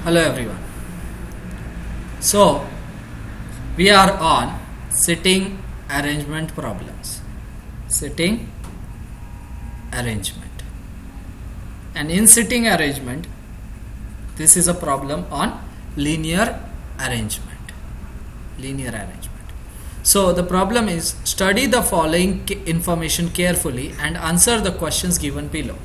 Hello everyone. So we are on sitting arrangement problems. Sitting arrangement. And in sitting arrangement, this is a problem on linear arrangement. Linear arrangement. So the problem is study the following information carefully and answer the questions given below.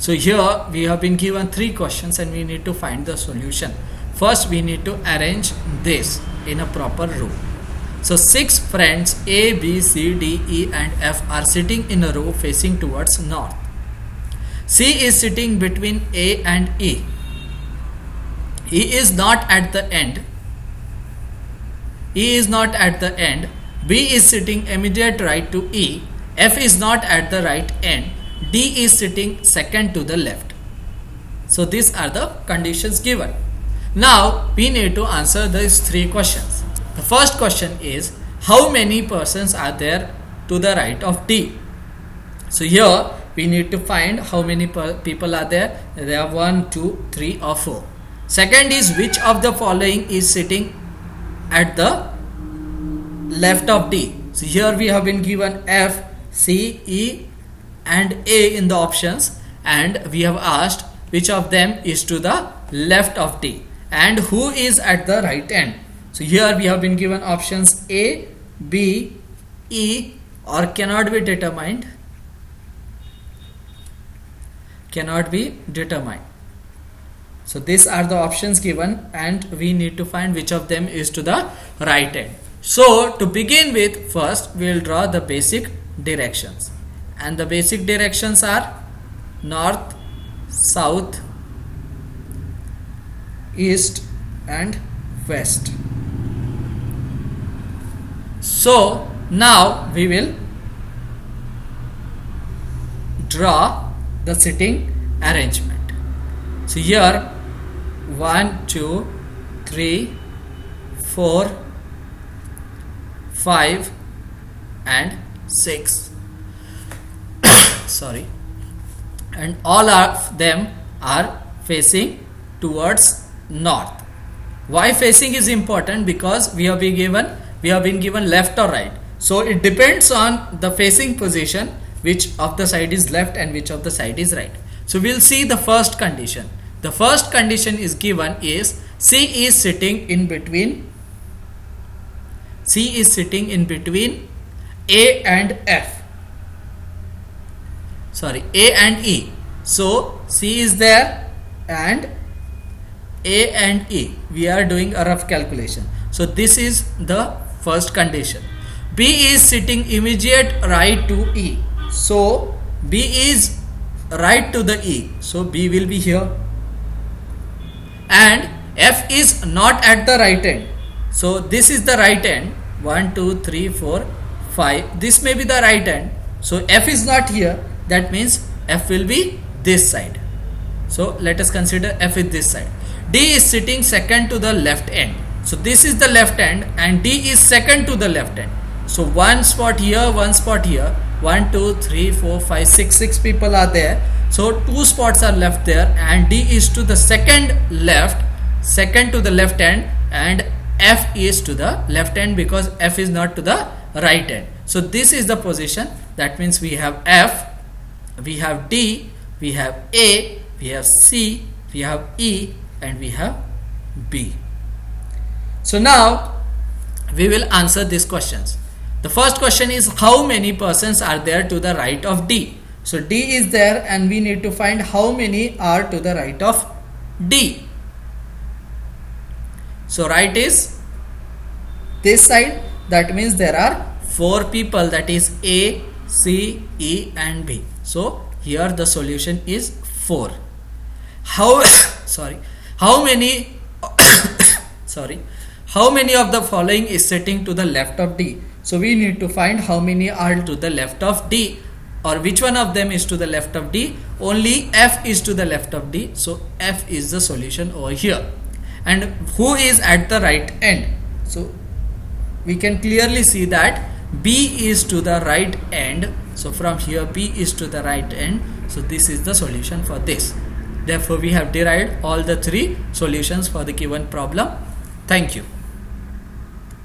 So here we have been given 3 questions and we need to find the solution. First we need to arrange this in a proper row. So 6 friends A, B, C, D, E and F are sitting in a row facing towards north. C is sitting between A and E. E is not at the end. E is not at the end. B is sitting immediate right to E. F is not at the right end. D is sitting second to the left. So these are the conditions given. Now we need to answer these 3 questions. The first question is, how many persons are there to the right of D? So here we need to find how many people are there. There are 1, 2, 3 or 4. Second is, which of the following is sitting at the left of D? So here we have been given F, C, E and A in the options, and we have asked which of them is to the left of D and who is at the right end. So here we have been given options A, B, E or cannot be determined. Cannot be determined. So these are the options given and we need to find which of them is to the right end. So to begin with, first we will draw the basic directions. And the basic directions are north, south, east and west. So now we will draw the sitting arrangement. So here 1, 2, 3, 4, 5 and 6. Sorry, and all of them are facing towards north. Why facing is important? Because we have been given left or right. So it depends on the facing position which of the side is left and which of the side is right. So we'll see the first condition. The first condition is given is C is sitting in between. C is sitting in between A and F. Sorry, A and E. So C is there and A and E. We are doing a rough calculation. So this is the first condition. B is sitting immediate right to E. So B is right to the E. So B will be here. And F is not at the right end. So this is the right end. 1, 2, 3, 4, 5. This may be the right end. So F is not here. That means F will be this side. So let us consider F is this side. D is sitting second to the left end. So this is the left end and D is second to the left end. So one spot here, one spot here. 1, 2, 3, 4, 5, 6 people are there. So 2 spots are left there and D is to the second to the left end, and F is to the left end because F is not to the right end. So this is the position. That means we have F, we have D, we have A, we have C, we have E and we have B. So now we will answer these questions. The first question is, how many persons are there to the right of D? So D is there and we need to find how many are to the right of D. So right is this side. That means there are 4 people, that is A, C, E and B. So here the solution is 4. How many how many of the following is sitting to the left of D? So we need to find how many are to the left of D, or which one of them is to the left of D. Only F is to the left of D. So F is the solution over here. And who is at the right end? So we can clearly see that B is to the right end. So from here B is to the right end. So this is the solution for this. Therefore we have derived all the three solutions for the given problem. Thank you.